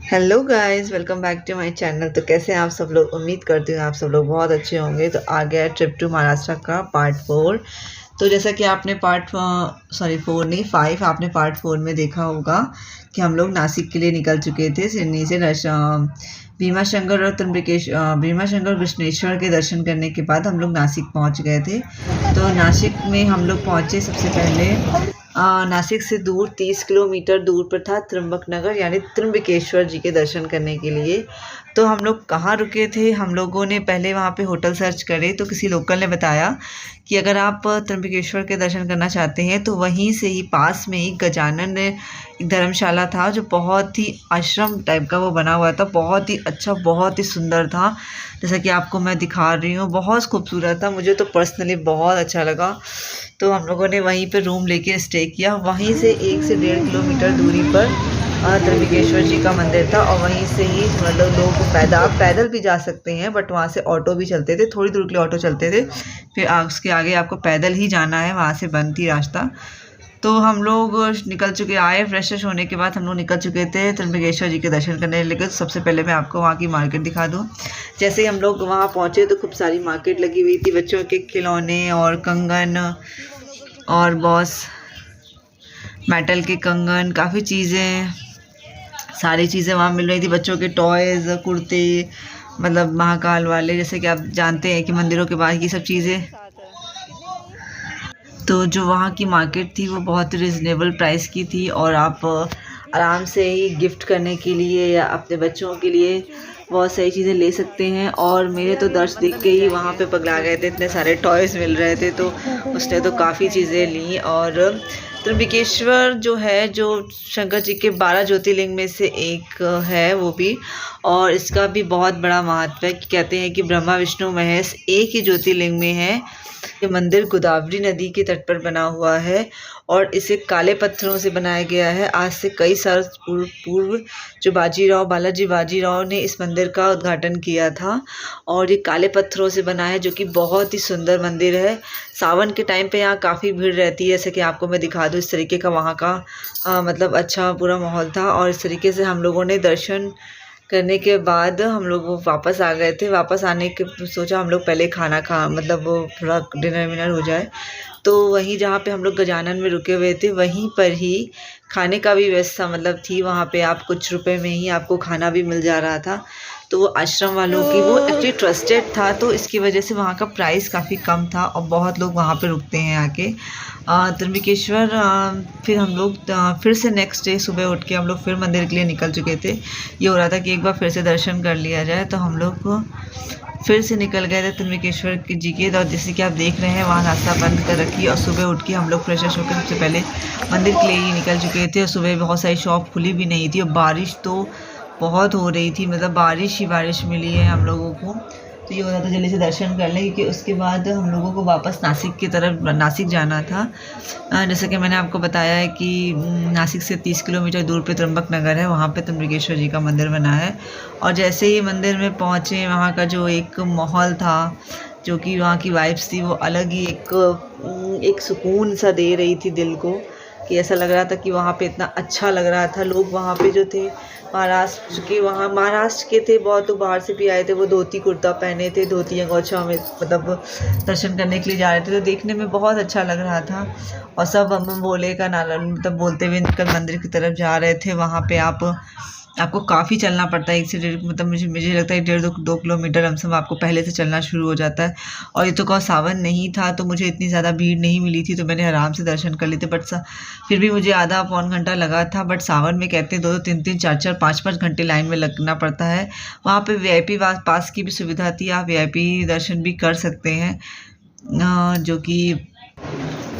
Hello guys, welcome back to my channel. तो कैसे हैं आप सब लोग? उम्मीद करती हूँ आप सब लोग बहुत अच्छे होंगे। तो आ गया ट्रिप टू महाराष्ट्र का पार्ट 4। तो जैसा कि आपने पार्ट 4 नहीं 5 आपने पार्ट 4 में देखा होगा कि हम लोग नासिक के लिए निकल चुके थे। सिडनी से भीमाशंकर और भीमाशंकर कृष्णेश्वर के दर्शन करने के बाद हम लोग नासिक पहुंच गए थे। तो नासिक में हम लोग पहुंचे सबसे पहले नासिक से दूर 30 किलोमीटर दूर पर था त्र्यंबकनगर यानी त्र्यंबकेश्वर जी के दर्शन करने के लिए। तो हम लोग कहाँ रुके थे? हम लोगों ने पहले वहाँ पे होटल सर्च करे तो किसी लोकल ने बताया कि अगर आप त्र्यंबकेश्वर के दर्शन करना चाहते हैं तो वहीं से ही पास में ही गजानन एक धर्मशाला था जो बहुत ही आश्रम टाइप का वो बना हुआ था। बहुत ही अच्छा, बहुत ही सुंदर था। जैसा कि आपको मैं दिखा रही हूँ, बहुत खूबसूरत था। मुझे तो पर्सनली बहुत अच्छा लगा। तो हम लोगों ने वहीं पे रूम लेके स्टे किया। वहीं से 1 से 1.5 किलोमीटर दूरी पर त्र्यंबकेश्वर जी का मंदिर था और वहीं से ही मतलब लोग पैदल भी जा सकते हैं, बट वहाँ से ऑटो भी चलते थे। थोड़ी दूर के लिए ऑटो चलते थे, फिर उसके आगे आपको पैदल ही जाना है, वहाँ से बंद थी रास्ता। तो हम लोग निकल चुके आए, फ्रेश होने के बाद हम लोग निकल चुके थे त्र्यंबकेश्वर जी के दर्शन करने। लेकिन सबसे पहले मैं आपको वहाँ की मार्केट दिखा दूँ। जैसे ही हम लोग वहाँ पहुँचे तो खूब सारी मार्केट लगी हुई थी, बच्चों के खिलौने और कंगन और बॉस मेटल के कंगन, काफ़ी चीज़ें, सारी चीज़ें वहाँ मिल रही थी। बच्चों के टॉयज़, कुर्ते, मतलब महाकाल वाले, जैसे कि आप जानते हैं कि मंदिरों के बाहर ये सब चीज़ें। तो जो वहाँ की मार्केट थी वो बहुत रिजनेबल प्राइस की थी और आप आराम से ही गिफ्ट करने के लिए या अपने बच्चों के लिए बहुत सारी चीज़ें ले सकते हैं। और मेरे तो दर्श देख के ही वहाँ पे पगला गए थे, इतने सारे टॉयज़ मिल रहे थे। तो उसने तो काफ़ी चीज़ें ली। और त्र्यंबकेश्वर जो है, जो शंकर जी के 12 ज्योतिर्लिंग में से एक है वो भी, और इसका भी बहुत बड़ा महत्व है कि कहते हैं कि ब्रह्मा विष्णु महेश एक ही ज्योतिर्लिंग में है। ये मंदिर गोदावरी नदी के तट पर बना हुआ है और इसे काले पत्थरों से बनाया गया है। आज से कई साल पूर्व जो बालाजी बाजीराव ने इस मंदिर का उद्घाटन किया था और ये काले पत्थरों से बना है, जो कि बहुत ही सुंदर मंदिर है। सावन के टाइम पे यहाँ काफ़ी भीड़ रहती है, जैसे कि आपको मैं दिखा दूँ। इस तरीके का वहाँ का मतलब अच्छा पूरा माहौल था। और इस तरीके से हम लोगों ने दर्शन करने के बाद हम लोग वापस आ गए थे। वापस आने के सोचा हम लोग पहले खाना मतलब वो थोड़ा डिनर विनर हो जाए। तो वहीं जहाँ पे हम लोग गजानन में रुके हुए थे वहीं पर ही खाने का भी व्यवस्था मतलब थी। वहाँ पे आप कुछ रुपए में ही आपको खाना भी मिल जा रहा था। तो वो आश्रम वालों की, वो एक्चुअली ट्रस्टेड था, तो इसकी वजह से वहाँ का प्राइस काफ़ी कम था और बहुत लोग वहाँ पे रुकते हैं आके। त्र्यंबकेश्वर फिर हम लोग फिर से नेक्स्ट डे सुबह उठ के हम लोग फिर मंदिर के लिए निकल चुके थे। ये हो रहा था कि एक बार फिर से दर्शन कर लिया जाए, तो हम लोग को फिर से निकल गए थे त्र्यंबकेश्वर जी के। और जैसे कि आप देख रहे हैं वहाँ रास्ता बंद कर रखी और सुबह उठ के हम लोग फ्रेश होकर सबसे पहले मंदिर के लिए ही निकल चुके थे। और सुबह बहुत सारी शॉप खुली भी नहीं थी और बारिश तो बहुत हो रही थी, मतलब बारिश ही बारिश मिली है हम लोगों को। तो ये हो रहा था जल्दी से दर्शन कर लें, क्योंकि उसके बाद हम लोगों को वापस नासिक जाना था। जैसे कि मैंने आपको बताया है कि नासिक से 30 किलोमीटर दूर पे त्र्यंबकनगर है, वहाँ पे त्र्यंबकेश्वर जी का मंदिर बना है। और जैसे ही मंदिर में पहुँचे, वहाँ का जो एक माहौल था, जो कि वहाँ की वाइब्स थी, वो अलग ही एक सुकून सा दे रही थी दिल को, कि ऐसा लग रहा था कि वहाँ पे इतना अच्छा लग रहा था। लोग वहाँ पे जो थे महाराष्ट्र के थे, बहुत लोग बाहर से भी आए थे। वो धोती कुर्ता पहने थे, धोती गौछा में मतलब दर्शन करने के लिए जा रहे थे। तो देखने में बहुत अच्छा लग रहा था और सब बम भोले का नारा मतलब बोलते हुए निकल मंदिर की तरफ जा रहे थे। वहाँ पे आपको काफ़ी चलना पड़ता है, 1 से 1.5 मतलब मुझे लगता है 1.5-2 किलोमीटर हम सब आपको पहले से चलना शुरू हो जाता है। और ये तो कहो सावन नहीं था तो मुझे इतनी ज़्यादा भीड़ नहीं मिली थी, तो मैंने आराम से दर्शन कर लिए थे। बट फिर भी मुझे आधा पौन घंटा लगा था। बट सावन में कहते हैं 2-2, 3-3, 4-4, 5-5 घंटे लाइन में लगना पड़ता है। वहाँ पर VIP पास की भी सुविधा थी, आप VIP दर्शन भी कर सकते हैं, जो कि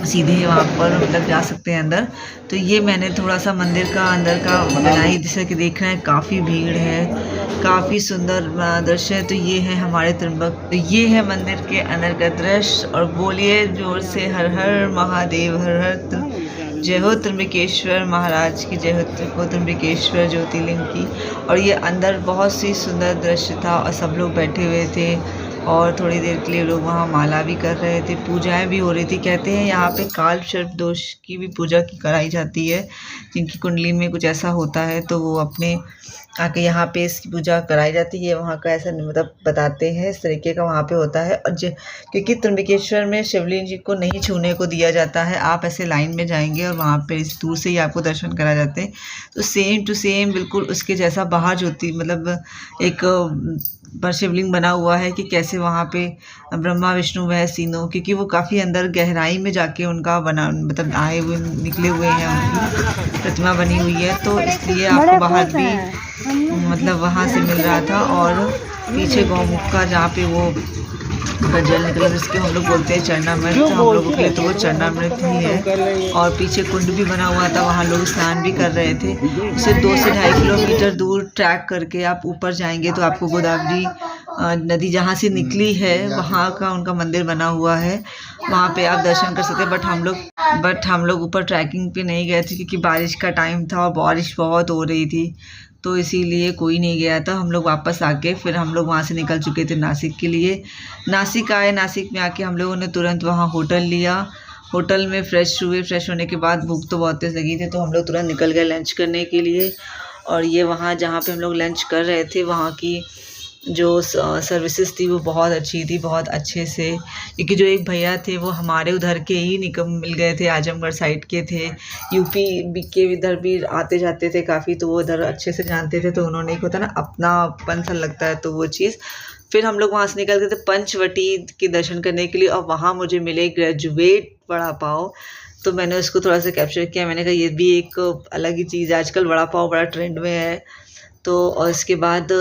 सीधे वहाँ पर मतलब जा सकते हैं अंदर। तो ये मैंने थोड़ा सा मंदिर का अंदर का बनाई, जैसे कि देख रहे हैं काफ़ी भीड़ है, काफ़ी सुंदर दृश्य है। तो ये है हमारे तो ये है मंदिर के अंदर का दृश्य। और बोलिए जोर से हर हर महादेव, हर हर जय हो त्र्यंबकेश्वर महाराज की, जय हो त्र्यंबकेश्वर ज्योतिर्लिंग की। और ये अंदर बहुत सी सुंदर दृश्य था और सब लोग बैठे हुए थे और थोड़ी देर के लिए लोग वहाँ माला भी कर रहे थे, पूजाएं भी हो रही थी। कहते हैं यहाँ पे काल सर्प दोष की भी पूजा की कराई जाती है, जिनकी कुंडली में कुछ ऐसा होता है तो वो अपने आके यहाँ पे इसकी पूजा कराई जाती है। वहाँ का ऐसा मतलब बताते हैं, इस तरीके का वहाँ पे होता है। और क्योंकि त्र्यंबकेश्वर में शिवलिंग जी को नहीं छूने को दिया जाता है, आप ऐसे लाइन में जाएंगे और वहाँ पे इस दूर से ही आपको दर्शन करा जाते हैं। तो सेम टू सेम बिल्कुल उसके जैसा बाहर ज्योति मतलब एक पर शिवलिंग बना हुआ है कि कैसे वहाँ पे ब्रह्मा विष्णु वह तीनों, क्योंकि वो काफ़ी अंदर गहराई में जाके उनका बना मतलब आए हुए निकले हुए हैं, उनकी प्रतिमा बनी हुई है। तो इसलिए आपको बाहर भी मतलब वहाँ से मिल रहा था। और पीछे गौमुख का जहाँ पे वो का जल निकला जिसके हम लोग बोलते हैं चरणामृत, हम लोगों के लिए तो वो चरणामृत ही है। और पीछे कुंड भी बना हुआ था, वहाँ लोग स्नान भी कर रहे थे। उसे 2 से 2.5 किलोमीटर दूर ट्रैक करके आप ऊपर जाएंगे तो आपको गोदावरी नदी जहाँ से निकली है वहाँ का उनका मंदिर बना हुआ है, वहाँ पे आप दर्शन कर सकते हैं। बट हम लोग ऊपर ट्रैकिंग पे नहीं गए थे क्योंकि बारिश का टाइम था और बारिश बहुत हो रही थी, तो इसीलिए कोई नहीं गया था। हम लोग वापस आके फिर हम लोग वहाँ से निकल चुके थे नासिक के लिए। नासिक आए, नासिक में आके हम लोगों ने तुरंत वहाँ होटल लिया। होटल में फ्रेश हुए, फ्रेश होने के बाद भूख तो बहुत तेज़ लगी थी तो हम लोग तुरंत निकल गए लंच करने के लिए। और ये वहाँ जहाँ पे हम लोग लंच कर रहे थे वहाँ की जो सर्विसेज थी वो बहुत अच्छी थी, बहुत अच्छे से। क्योंकि जो एक भैया थे वो हमारे उधर के ही मिल गए थे, आजमगढ़ साइड के थे, यूपी के इधर भी आते जाते थे काफ़ी, तो वो उधर अच्छे से जानते थे। तो उन्होंने एक होता ना अपनापन सा लगता है, तो वो चीज़। फिर हम लोग वहाँ से निकल गए थे पंचवटी के दर्शन करने के लिए और वहाँ मुझे मिले ग्रेजुएट वड़ा पाव। तो मैंने उसको थोड़ा सा कैप्चर किया, मैंने कहा ये भी एक अलग ही चीज़ है, आजकल वड़ा पाव बड़ा ट्रेंड में है। तो और इसके बाद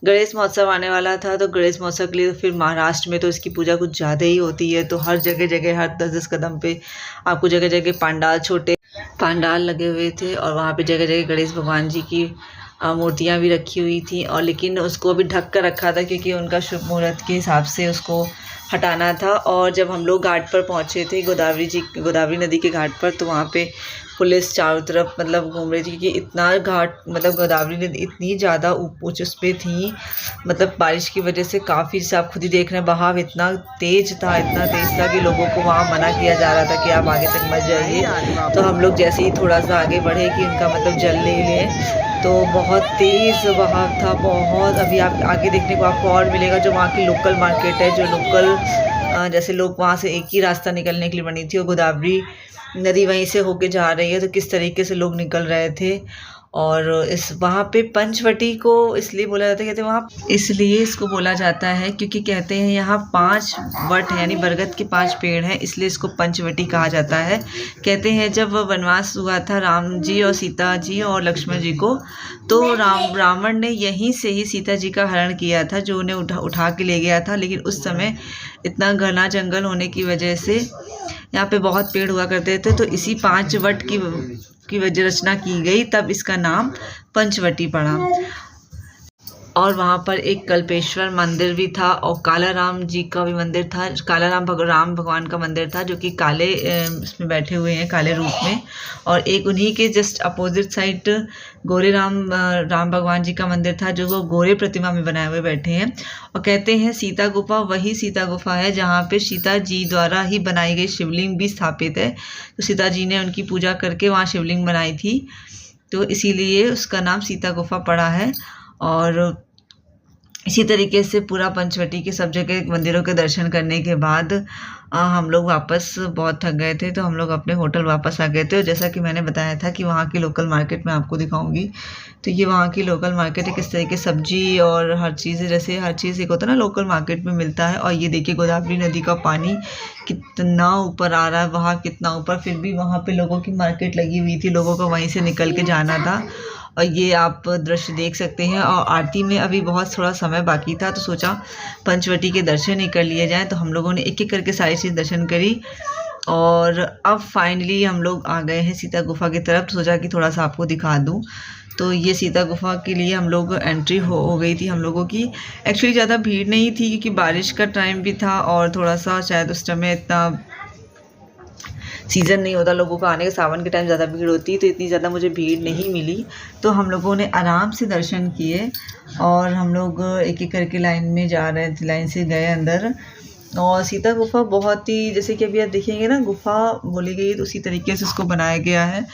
गणेश महोत्सव आने वाला था, तो गणेश महोत्सव के लिए फिर महाराष्ट्र में तो इसकी पूजा कुछ ज़्यादा ही होती है। तो हर जगह हर 10-10 कदम पे आपको जगह पंडाल, छोटे पंडाल लगे हुए थे और वहाँ पे जगह गणेश भगवान जी की मूर्तियाँ भी रखी हुई थी। और लेकिन उसको अभी ढक कर रखा था क्योंकि उनका शुभ मुहूर्त के हिसाब से उसको हटाना था। और जब हम लोग घाट पर पहुँचे थे गोदावरी नदी के घाट पर, तो वहाँ पे पुलिस चारों तरफ मतलब घूम रही थी क्योंकि इतना घाट मतलब गोदावरी नदी इतनी ज़्यादा ऊँच उस पर थी, मतलब बारिश की वजह से काफ़ी, जैसे आप खुद ही देख रहे हैं, बहाव इतना तेज़ था कि लोगों को वहाँ मना किया जा रहा था कि आप आगे तक मत जाइए। तो हम लोग जैसे ही थोड़ा सा आगे बढ़े कि उनका मतलब जल ले लें, तो बहुत तेज़ बहाव था, बहुत। अभी आप आगे देखने को आपको और मिलेगा जो वहाँ की लोकल मार्केट है, जो लोकल जैसे लोग वहाँ से एक ही रास्ता निकलने के लिए बनी थी और गोदावरी नदी वहीं से होके जा रही है, तो किस तरीके से लोग निकल रहे थे। और इस वहाँ पे पंचवटी को इसलिए बोला जाता है, कहते हैं वहाँ इसलिए इसको बोला जाता है क्योंकि कहते हैं यहाँ 5 वट है, यानी बरगद के 5 पेड़ हैं, इसलिए इसको पंचवटी कहा जाता है। कहते हैं जब वनवास हुआ था राम जी और सीता जी और लक्ष्मण जी को, तो रावण ने यहीं से ही सीता जी का हरण किया था, जो उन्हें उठा के ले गया था। लेकिन उस समय इतना घना जंगल होने की वजह से यहाँ पे बहुत पेड़ हुआ करते थे, तो इसी 5 वट की वजह रचना की गई, तब इसका नाम पंचवटी पड़ा। और वहाँ पर एक कल्पेश्वर मंदिर भी था और कालाराम जी का भी मंदिर था, राम भगवान का मंदिर था, जो कि काले इसमें बैठे हुए हैं, काले रूप में। और एक उन्हीं के जस्ट अपोजिट साइड गोरे राम भगवान जी का मंदिर था, जो वो गोरे प्रतिमा में बनाए हुए बैठे हैं। और कहते हैं सीता गुफा वही सीता गुफा है जहाँ पे सीता जी द्वारा ही बनाई गई शिवलिंग भी स्थापित है। तो सीता जी ने उनकी पूजा करके वहाँ शिवलिंग बनाई थी, तो इसीलिए उसका नाम सीता गुफा पड़ा है। और इसी तरीके से पूरा पंचवटी के सब जगह मंदिरों के दर्शन करने के बाद हम लोग वापस बहुत थक गए थे, तो हम लोग अपने होटल वापस आ गए थे। और जैसा कि मैंने बताया था कि वहाँ की लोकल मार्केट में आपको दिखाऊंगी, तो ये वहाँ की लोकल मार्केट है, किस तरीके सब्जी और हर चीज़, जैसे हर चीज़ एक होता है ना लोकल मार्केट में मिलता है। और ये देखिए गोदावरी नदी का पानी कितना ऊपर आ रहा है, वहाँ कितना ऊपर, फिर भी वहाँ पे लोगों की मार्केट लगी हुई थी, लोगों को वहीं से निकल के जाना था। और ये आप दृश्य देख सकते हैं। और आरती में अभी बहुत थोड़ा समय बाकी था, तो सोचा पंचवटी के दर्शन ही कर लिए जाएँ। तो हम लोगों ने एक एक करके सारी चीज़ दर्शन करी और अब फाइनली हम लोग आ गए हैं सीता गुफा की तरफ। तो सोचा कि थोड़ा सा आपको दिखा दूँ। तो ये सीता गुफा के लिए हम लोग एंट्री हो गई थी हम लोगों की। एक्चुअली ज़्यादा भीड़ नहीं थी क्योंकि बारिश का टाइम भी था और थोड़ा सा शायद उस समय इतना सीज़न नहीं होता लोगों का आने का, सावन के टाइम ज़्यादा भीड़ होती है, तो इतनी ज़्यादा मुझे भीड़ नहीं मिली। तो हम लोगों ने आराम से दर्शन किए और हम लोग एक एक करके लाइन में जा रहे थे, लाइन से गए अंदर। और सीता गुफ़ा बहुत ही, जैसे कि अभी आप देखेंगे ना, गुफ़ा बोली गई है तो उसी तरीके से उसको बनाया गया है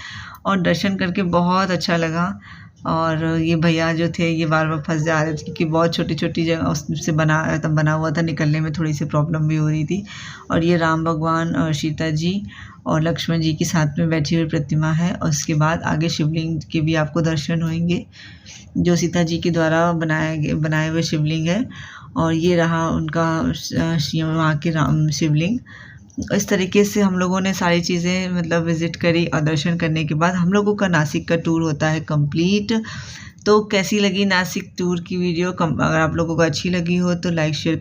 और दर्शन करके बहुत अच्छा लगा। और ये भैया जो थे ये बार-बार फँस जा रहे थे क्योंकि बहुत छोटी-छोटी जगह उससे बना हुआ था, निकलने में थोड़ी सी प्रॉब्लम भी हो रही थी। और ये राम भगवान और सीता जी और लक्ष्मण जी के साथ में बैठी हुई प्रतिमा है। और उसके बाद आगे शिवलिंग के भी आपको दर्शन होंगे, जो सीता जी के द्वारा बनाए हुए शिवलिंग है। और ये रहा उनका वहाँ के राम शिवलिंग। इस तरीके से हम लोगों ने सारी चीज़ें मतलब विज़िट करी और दर्शन करने के बाद हम लोगों का नासिक का टूर होता है कंप्लीट। तो कैसी लगी नासिक टूर की वीडियो? अगर आप लोगों को अच्छी लगी हो तो लाइक शेयर